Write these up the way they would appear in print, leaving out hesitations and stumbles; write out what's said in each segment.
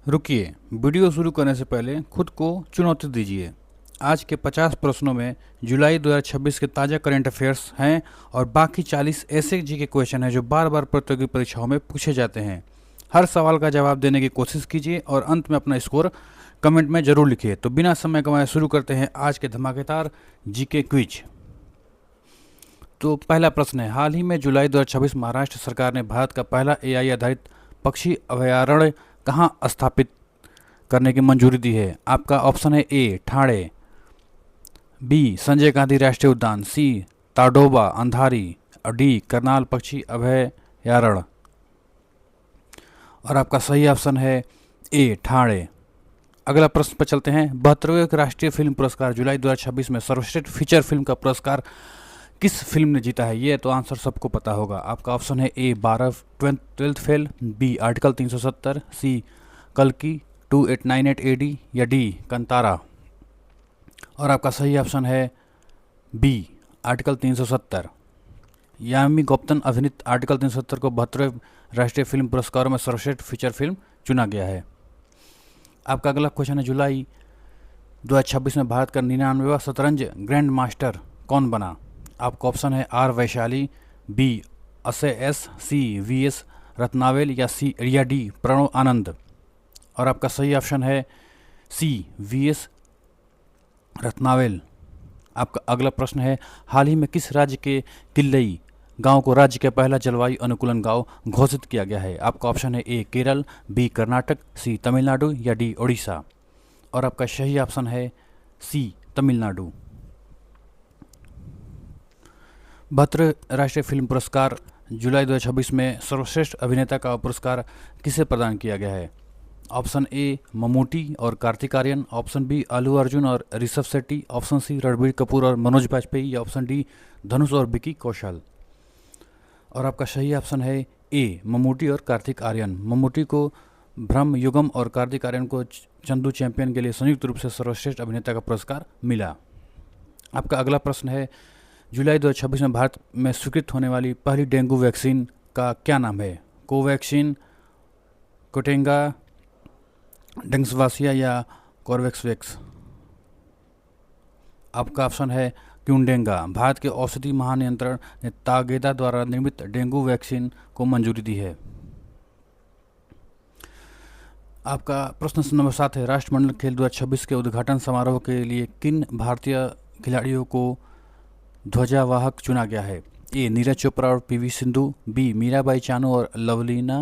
रुकिए, वीडियो शुरू करने से पहले खुद को चुनौती दीजिए। आज के 50 प्रश्नों में जुलाई 2026 के ताज़ा करंट अफेयर्स हैं और बाकी 40 ऐसे जी के क्वेश्चन हैं जो बार बार प्रतियोगी परीक्षाओं में पूछे जाते हैं। हर सवाल का जवाब देने की कोशिश कीजिए और अंत में अपना स्कोर कमेंट में ज़रूर लिखिए। तो बिना समय गंवाए शुरू करते हैं आज के धमाकेदार जी के क्विज। तो पहला प्रश्न है, हाल ही में जुलाई 2026 महाराष्ट्र सरकार ने भारत का पहला एआई आधारित पक्षी अभयारण्य कहाँ स्थापित करने की मंजूरी दी है? आपका ऑप्शन है ए ठाणे, बी संजय गांधी राष्ट्रीय उद्यान, सी ताडोबा अंधारी और डी करनाल पक्षी अभयारण्य। और आपका सही ऑप्शन है ए ठाणे। अगला प्रश्न पर चलते हैं। 72वें राष्ट्रीय फिल्म पुरस्कार जुलाई 2026 में सर्वश्रेष्ठ फीचर फिल्म का पुरस्कार किस फिल्म ने जीता है? ये तो आंसर सबको पता होगा। आपका ऑप्शन है ए 12th फेल, बी आर्टिकल 370, सी कल्कि 2898 एडी या डी कंतारा। और आपका सही ऑप्शन है बी आर्टिकल 370। यामी गौतम अभिनीत आर्टिकल 370 को 72वें राष्ट्रीय फिल्म पुरस्कारों में सर्वश्रेष्ठ फीचर फिल्म चुना गया है। आपका अगला क्वेश्चन है, जुलाई 2026 में भारत का 99वां शतरंज ग्रैंड मास्टर कौन बना? आपका ऑप्शन है आर वैशाली, बी असे एस, सी वी एस रत्नावेल या सी या डी प्रणव आनंद। और आपका सही ऑप्शन है सी वी एस रत्नावेल। आपका अगला प्रश्न है, हाल ही में किस राज्य के किल्लई गांव को राज्य के पहला जलवायु अनुकूलन गांव घोषित किया गया है? आपका ऑप्शन है ए केरल, बी कर्नाटक, सी तमिलनाडु या डी ओडिशा। और आपका सही ऑप्शन है सी तमिलनाडु। 72 राष्ट्रीय फिल्म पुरस्कार जुलाई 2026 में सर्वश्रेष्ठ अभिनेता का पुरस्कार किसे प्रदान किया गया है? ऑप्शन ए ममूटी और कार्तिक आर्यन, ऑप्शन बी अल्लू अर्जुन और ऋषभ शेट्टी, ऑप्शन सी रणबीर कपूर और मनोज बाजपेयी या ऑप्शन डी धनुष और विकी कौशल। और आपका सही ऑप्शन है ए ममूटी और कार्तिक आर्यन। ममूटी को ब्रह्म युगम और कार्तिक आर्यन को चंदू चैंपियन के लिए संयुक्त रूप से सर्वश्रेष्ठ अभिनेता का पुरस्कार मिला। आपका अगला प्रश्न है, जुलाई 2026 में भारत में स्वीकृत होने वाली पहली डेंगू वैक्सीन का क्या नाम है? कोवैक्सीन, कोटेंगा, डेंग्सवासिया या कॉर्वेक्सवैक्स। आपका ऑप्शन है क्यूडेंगा। भारत के औषधि महानियंत्रण ने तागेदा द्वारा निर्मित डेंगू वैक्सीन को मंजूरी दी है। आपका प्रश्न नंबर 7 है, राष्ट्रमंडल खेल 2026 के उद्घाटन समारोह के लिए किन भारतीय खिलाड़ियों को ध्वजावाहक चुना गया है? ए नीरज चोपड़ा और पीवी सिंधु, बी मीराबाई चानू और लवलीना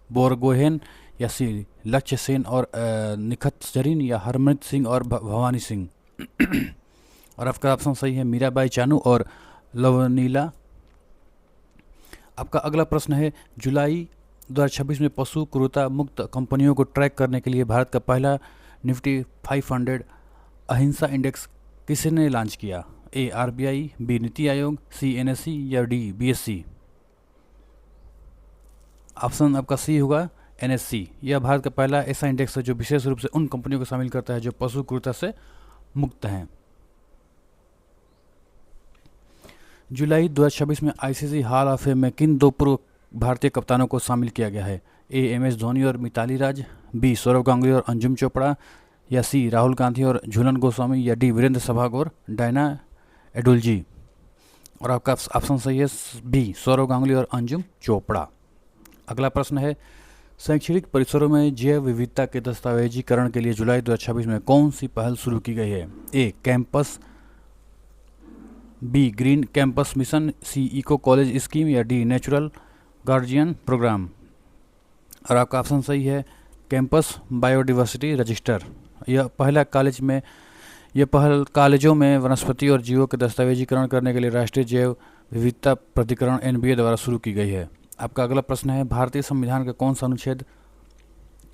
बोरगोहेन या सी लक्ष्य सेन और निखत जरीन या हरमनप्रीत सिंह और भवानी सिंह। और आपका ऑप्शन सही है मीराबाई चानू और लवनीला। आपका अगला प्रश्न है, जुलाई 2026 में पशु क्रूरता मुक्त कंपनियों को ट्रैक करने के लिए भारत का पहला निफ्टी 500 अहिंसा इंडेक्स किसने लॉन्च किया? ए आरबीआई, बी नीति आयोग, सी एनएससी या डी बीएससी। ऑप्शन आपका सी होगा एनएससी। यह भारत का पहला ऐसा इंडेक्स है जो विशेष रूप से उन कंपनियों को शामिल करता है जो पशु क्रूरता से मुक्त हैं। जुलाई 2026 में आईसीसी हॉल ऑफ फेम में किन दो पूर्व भारतीय कप्तानों को शामिल किया गया है? ए एम एस धोनी और मिताली राज, बी सौरव गांगुली और अंजुम चोपड़ा या सी राहुल गांधी और झूलन गोस्वामी या डी वीरेंद्र सहवाग और डायना एडुलजी। और आपका ऑप्शन सही है बी सौरव गांगुली और अंजुम चोपड़ा। अगला प्रश्न है, शैक्षणिक परिसरों में जैव विविधता के दस्तावेजीकरण के लिए जुलाई 2026 में कौन सी पहल शुरू की गई है? A campus, B green campus mission, C eco college scheme या डी नेचुरल गार्जियन प्रोग्राम। और आपका ऑप्शन सही है कैंपस बायोडिवर्सिटी रजिस्टर। यह पहल कॉलेजों में वनस्पति और जीवों के दस्तावेजीकरण करने के लिए राष्ट्रीय जैव विविधता प्राधिकरण एनबीए द्वारा शुरू की गई है। आपका अगला प्रश्न है, भारतीय संविधान का कौन सा अनुच्छेद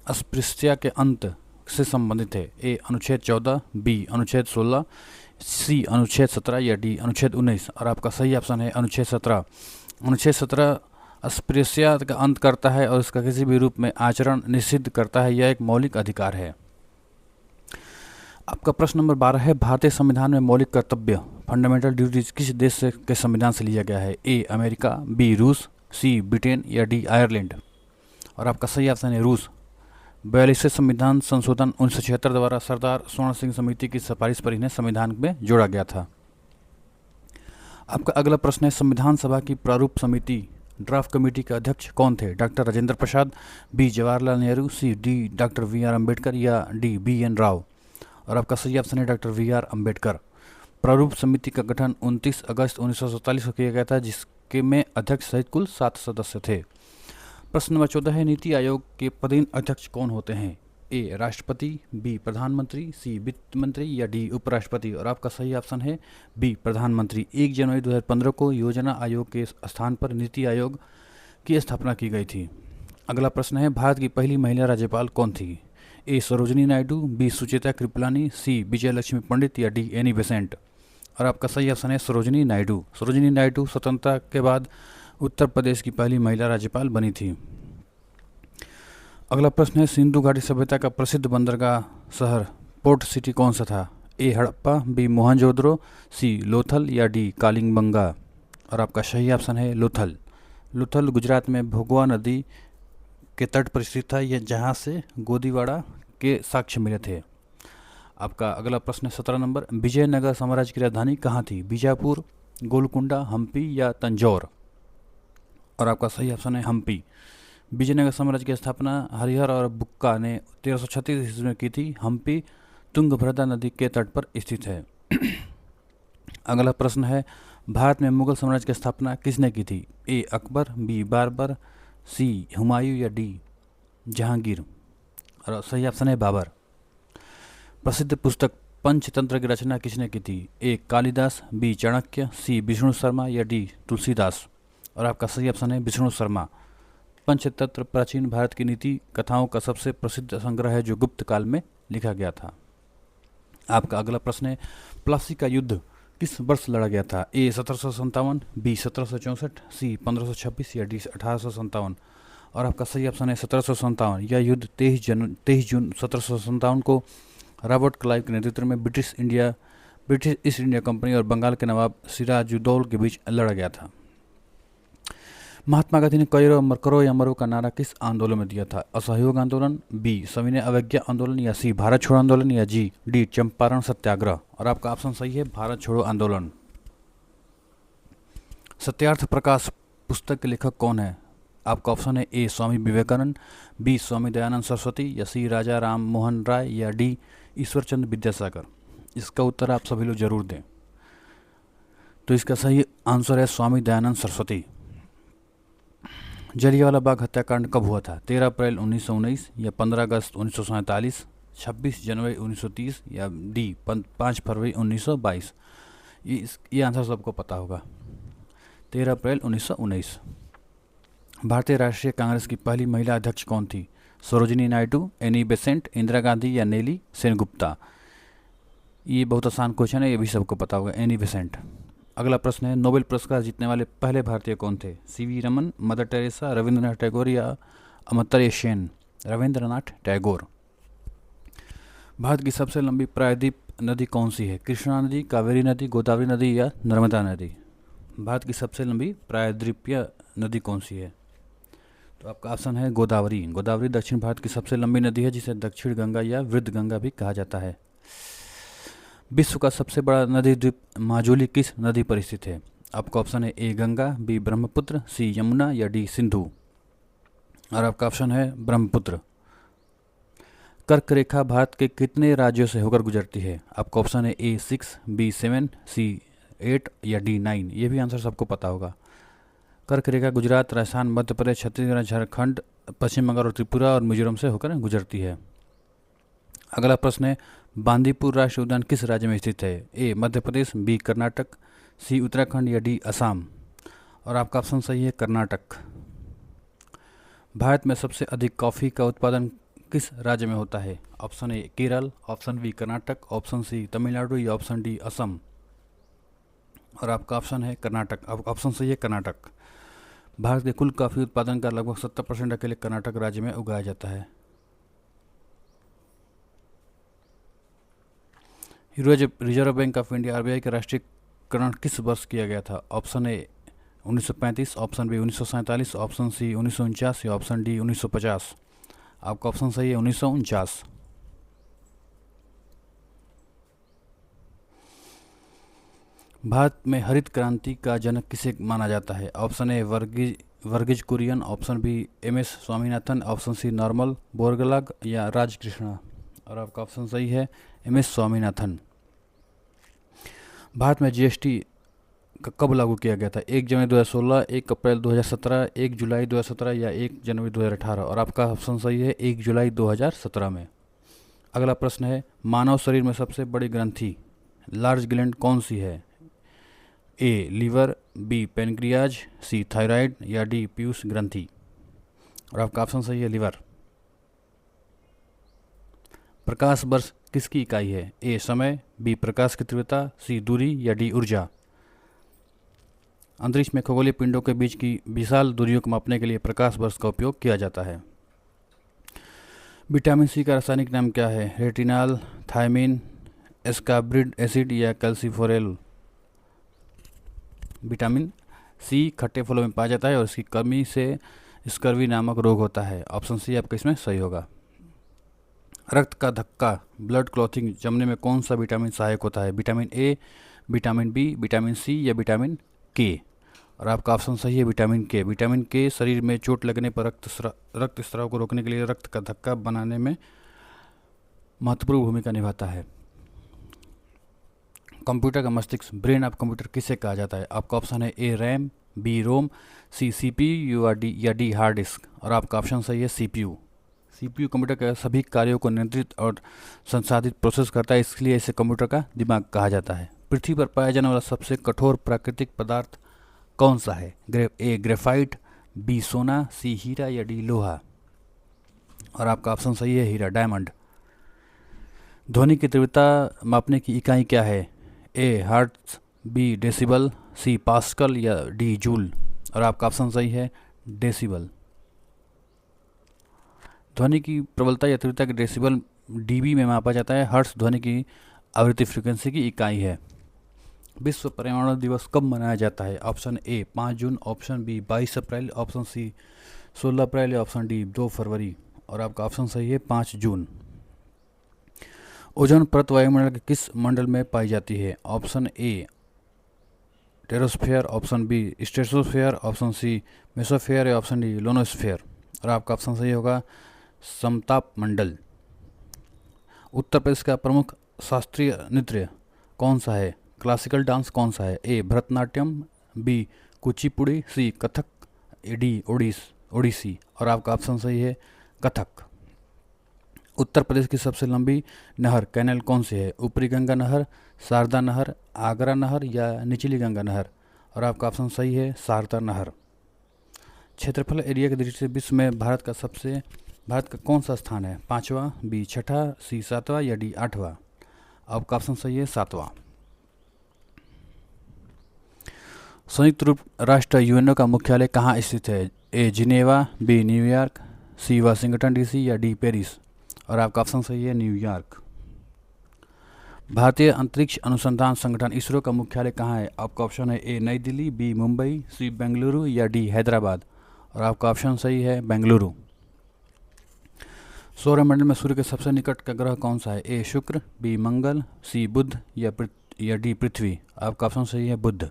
अस्पृश्यता के अंत से संबंधित है? ए अनुच्छेद 14, बी अनुच्छेद 16, सी अनुच्छेद 17 या डी अनुच्छेद 19। और आपका सही ऑप्शन है अनुच्छेद 17। अनुच्छेद 17 अस्पृश्यता का अंत करता है और इसका किसी भी रूप में आचरण निषिद्ध करता है। यह एक मौलिक अधिकार है। आपका प्रश्न नंबर 12 है, भारतीय संविधान में मौलिक कर्तव्य फंडामेंटल ड्यूटीज किस देश के संविधान से लिया गया है? ए अमेरिका, बी रूस, सी ब्रिटेन या डी आयरलैंड। और आपका सही ऑप्शन है रूस। 42वें संविधान संशोधन 1976 द्वारा सरदार स्वर्ण सिंह समिति की सिफारिश पर इन्हें संविधान में जोड़ा गया था। आपका अगला प्रश्न है, संविधान सभा की प्रारूप समिति ड्राफ्ट कमेटी के अध्यक्ष कौन थे? Doctor Rajendra Prasad, B Jawaharlal Nehru, C D doctor V R Ambedkar या डी बी एन राव? और आपका सही ऑप्शन है डॉक्टर वी आर अम्बेडकर। प्रारूप समिति का गठन 29 अगस्त 1947 को किया गया था, जिसके में अध्यक्ष सहित कुल 7 सदस्य थे। प्रश्न नंबर 14 है, नीति आयोग के पदेन अध्यक्ष कौन होते हैं? ए राष्ट्रपति, बी प्रधानमंत्री, सी वित्त मंत्री या डी उपराष्ट्रपति? और आपका सही ऑप्शन है बी प्रधानमंत्री। 1 जनवरी 2015 को योजना आयोग के स्थान पर नीति आयोग की स्थापना की गई थी। अगला प्रश्न है, भारत की पहली महिला राज्यपाल कौन थी? ए सरोजिनी नायडू, बी सुचेता कृपलानी, सी विजय लक्ष्मी पंडित या डी एनी बेसेंट? और आपका सही ऑप्शन है सरोजिनी नायडू। सरोजिनी नायडू स्वतंत्रता के बाद उत्तर प्रदेश की पहली महिला राज्यपाल बनी थी। अगला प्रश्न है, सिंधु घाटी सभ्यता का प्रसिद्ध बंदरगाह शहर पोर्ट सिटी कौन सा था? ए हड़प्पा, बी मोहनजोदड़ो, सी लोथल या डी कालिंगबंगा? और आपका सही ऑप्शन है लोथल। लोथल गुजरात में भोगवा नदी के तट पर स्थित था, यह जहाँ से गोदीवाड़ा के साक्ष्य मिले थे। आपका अगला प्रश्न है 17 नंबर, विजयनगर साम्राज्य की राजधानी कहाँ थी? बीजापुर, गोलकुंडा, हम्पी या तंजौर? और आपका सही ऑप्शन है हम्पी। विजयनगर साम्राज्य की स्थापना हरिहर और बुक्का ने 1336 ईस्वी में की थी। हम्पी तुंगभद्रा नदी के तट पर स्थित है। अगला प्रश्न है, भारत में मुगल साम्राज्य की स्थापना किसने की थी? ए अकबर, बी बाबर, सी हुमायूं या डी जहांगीर? और सही ऑप्शन है बाबर। प्रसिद्ध पुस्तक पंचतंत्र की रचना किसने की थी? ए कालिदास, बी चाणक्य, सी विष्णु शर्मा या डी तुलसीदास? और आपका सही ऑप्शन है विष्णु शर्मा। पंचतंत्र प्राचीन भारत की नीति कथाओं का सबसे प्रसिद्ध संग्रह है जो गुप्त काल में लिखा गया था। आपका अगला प्रश्न है, प्लासी का युद्ध किस वर्ष लड़ा गया था? ए 1757, बी 1764, सी 1526 या डी 1857? और आपका सही ऑप्शन है 1757। यह युद्ध 23 जून 1757 को रॉबर्ट क्लाइव के नेतृत्व में ब्रिटिश ईस्ट इंडिया कंपनी और बंगाल के नवाब सिराजुद्दौला के बीच लड़ा गया था। महात्मा गांधी ने करो या मरो का नारा किस आंदोलन में दिया था? असहयोग आंदोलन, बी सविनय अवज्ञा आंदोलन या सी भारत छोड़ो आंदोलन या जी डी चंपारण सत्याग्रह? और आपका ऑप्शन सही है भारत छोड़ो आंदोलन। सत्यार्थ प्रकाश पुस्तक के लेखक कौन है? आपका ऑप्शन है ए स्वामी विवेकानंद, बी स्वामी दयानंद सरस्वती या सी राजा राम मोहन राय या डी ईश्वरचंद्र विद्यासागर? इसका उत्तर आप सभी लोग जरूर दें। तो इसका सही आंसर है स्वामी दयानंद सरस्वती। जलियांवाला बाग हत्याकांड कब हुआ था? 13 अप्रैल 1919 या 15 अगस्त 1947, 26 जनवरी 1930 या डी 5 फरवरी 1922? ये आंसर सबको पता होगा, 13 अप्रैल 1919। भारतीय राष्ट्रीय कांग्रेस की पहली महिला अध्यक्ष कौन थी? सरोजिनी नायडू, एनी बेसेंट, इंदिरा गांधी या नेली सेनगुप्ता? ये बहुत आसान क्वेश्चन है, ये भी सबको पता होगा, एनी बेसेंट। अगला प्रश्न है, नोबेल पुरस्कार जीतने वाले पहले भारतीय कौन थे? CV Raman, mother Teresa, Rabindranath Tagore या अमर्त्य सेन? रविंद्रनाथ टैगोर। भारत की सबसे लंबी प्रायद्वीप नदी कौन सी है? कृष्णा नदी, कावेरी नदी, गोदावरी नदी या नर्मदा नदी? भारत की सबसे लंबी प्रायद्वीपीय नदी कौन सी है? तो आपका ऑप्शन है गोदावरी। गोदावरी दक्षिण भारत की सबसे लंबी नदी है, जिसे दक्षिण गंगा या वृद्ध गंगा भी कहा जाता है। विश्व का सबसे बड़ा नदी द्वीप माजुली किस नदी पर स्थित है? आपका ऑप्शन है ए गंगा, बी ब्रह्मपुत्र, सी यमुना या डी सिंधु? और आपका ऑप्शन है ब्रह्मपुत्र। कर्क रेखा भारत के कितने राज्यों से होकर गुजरती है? आपका ऑप्शन है ए 6, बी 7, सी 8 या डी 9? ये भी आंसर सबको पता होगा। कर्क रेखा गुजरात, राजस्थान, मध्य प्रदेश, छत्तीसगढ़, झारखंड, पश्चिम बंगाल और त्रिपुरा और मिजोरम से होकर गुजरती है। अगला प्रश्न है, बांदीपुर राष्ट्रीय उद्यान किस राज्य में स्थित है? ए मध्य प्रदेश, बी कर्नाटक, सी उत्तराखंड या डी असम? और आपका ऑप्शन सही है कर्नाटक। भारत में सबसे अधिक कॉफ़ी का उत्पादन किस राज्य में होता है? Option A Kerala, option B Karnataka, option C Tamil Nadu या ऑप्शन डी असम? और आपका ऑप्शन है कर्नाटक। ऑप्शन सही है कर्नाटक। भारत के कुल कॉफ़ी उत्पादन का लगभग 70% अकेले कर्नाटक राज्य में उगाया जाता है। Reserve bank of India RBI का राष्ट्रीयकरण किस वर्ष किया गया था? Option A 1935, option B 1947, option C 1949 या ऑप्शन डी 1950? आपका ऑप्शन सही है 1949। भारत में हरित क्रांति का जनक किसे माना जाता है? Option A Verghese Kurien, option B M S Swaminathan, option C Norman Borlaug या राजकृष्णा। और आपका ऑप्शन सही है एम एस स्वामीनाथन। भारत में जीएसटी कब लागू किया गया था? 1 जनवरी 2016, 1 अप्रैल 2017, 1 जुलाई 2017 या 1 जनवरी 2018। और आपका ऑप्शन सही है 1 जुलाई 2017 में। अगला प्रश्न है, मानव शरीर में सबसे बड़ी ग्रंथि लार्ज ग्लैंड कौन सी है? ए लीवर, बी पेनक्रियाज, सी थायराइड या डी पीयूष ग्रंथि। और आपका ऑप्शन सही है लीवर। प्रकाश वर्ष किसकी इकाई है? ए समय, बी प्रकाश की तीव्रता, सी दूरी या डी ऊर्जा। अंतरिक्ष में खगोलीय पिंडों के बीच की विशाल दूरियों को मापने के लिए प्रकाश वर्ष का उपयोग किया जाता है। विटामिन सी का रासायनिक नाम क्या है? रेटिनॉल, थायमिन, एस्कार्बिक एसिड या कैल्सिफोरेल। विटामिन सी खट्टे फलों में पाया जाता है और इसकी कमी से स्कर्वी नामक रोग होता है। ऑप्शन सी आपका इसमें सही होगा। रक्त का धक्का ब्लड क्लॉथिंग जमने में कौन सा विटामिन सहायक होता है? Vitamin A, vitamin B, vitamin C या विटामिन के। और आपका ऑप्शन सही है विटामिन के। विटामिन के शरीर में चोट लगने पर रक्तस्राव को रोकने के लिए रक्त का धक्का बनाने में महत्वपूर्ण भूमिका निभाता है। कंप्यूटर का मस्तिष्क ब्रेन ऑफ कंप्यूटर किसे कहा जाता है? आपका ऑप्शन है A RAM, B ROM, C CPU या डी हार्ड डिस्क। और आपका ऑप्शन सही है सीपीयू। सीपीयू कंप्यूटर के सभी कार्यों को नियंत्रित और संसाधित प्रोसेस करता है, इसलिए इसे कंप्यूटर का दिमाग कहा जाता है। पृथ्वी पर पाया जाने वाला सबसे कठोर प्राकृतिक पदार्थ कौन सा है? ए ग्रेफाइट, बी सोना, सी हीरा या डी लोहा। और आपका ऑप्शन सही है हीरा, डायमंड। ध्वनि की तीव्रता मापने की इकाई क्या है? ए हर्ट्ज, बी डेसिबल, सी पास्कल या डी जूल। और आपका ऑप्शन सही है डेसिबल। ध्वनि की प्रबलता या तीव्रता के डेसिबल डीबी में मापा जाता है। हर्ट्ज ध्वनि की आवृत्ति फ्रीक्वेंसी की इकाई है। विश्व पर्यावरण दिवस कब मनाया जाता है? ऑप्शन ए 5 जून, ऑप्शन बी 22 अप्रैल, ऑप्शन सी 16 अप्रैल या ऑप्शन डी 2 फरवरी। और आपका ऑप्शन सही है 5 जून। ओजोन परत वायुमंडल के किस मंडल में पाई जाती है? Option A troposphere, option B stratosphere, option C mesosphere या ऑप्शन डी लोनोस्फेयर। और आपका ऑप्शन सही होगा समताप मंडल। उत्तर प्रदेश का प्रमुख शास्त्रीय नृत्य कौन सा है? क्लासिकल डांस कौन सा है? ए भरतनाट्यम, बी कुचिपुड़ी, सी कथक, डी ओडिसी। और आपका ऑप्शन सही है कथक। उत्तर प्रदेश की सबसे लंबी नहर कैनाल कौन सी है? ऊपरी गंगा नहर, शारदा नहर, आगरा नहर या निचली गंगा नहर। और आपका ऑप्शन सही है शारदा नहर। क्षेत्रफल एरिया की दृष्टि से विश्व में भारत का कौन सा स्थान है? 5वां, बी 6ठा, सी 7वां या डी 8वां। आपका ऑप्शन सही है 7वां। संयुक्त राष्ट्र यूएनओ का मुख्यालय कहाँ स्थित है? ए जिनेवा, बी न्यूयॉर्क, सी वाशिंगटन डीसी या डी पेरिस। और आपका ऑप्शन सही है न्यूयॉर्क। भारतीय अंतरिक्ष अनुसंधान संगठन इसरो का मुख्यालय कहाँ है? आपका ऑप्शन है ए नई दिल्ली, बी मुंबई, सी बेंगलुरु या डी हैदराबाद। और आपका ऑप्शन सही है बेंगलुरु। सौरमंडल में सूर्य के सबसे निकट का ग्रह कौन सा है? ए शुक्र, बी मंगल, सी बुध या डी पृथ्वी। आपका ऑप्शन सही है बुध।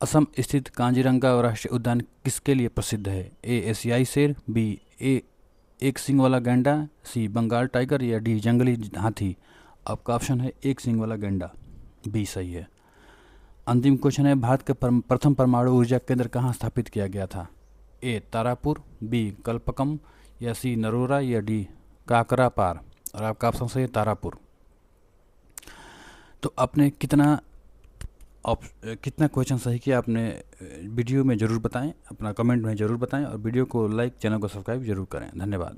असम स्थित कांजीरंगा राष्ट्रीय उद्यान किसके लिए प्रसिद्ध है? ए एशियाई शेर, बी एक सींग वाला गैंडा, सी बंगाल टाइगर या डी जंगली हाथी। आपका ऑप्शन है एक सींग वाला गैंडा, बी सही है। अंतिम क्वेश्चन है, भारत के प्रथम परमाणु ऊर्जा केंद्र कहाँ स्थापित किया गया था? ए तारापुर, बी कल्पकम या सी नरोरा या डी काकरापार। और आपका ऑप्शन सही है तारापुर। तो आपने कितना क्वेश्चन सही किया आपने वीडियो में ज़रूर बताएं, अपना कमेंट में ज़रूर बताएं और वीडियो को लाइक, चैनल को सब्सक्राइब जरूर करें। धन्यवाद।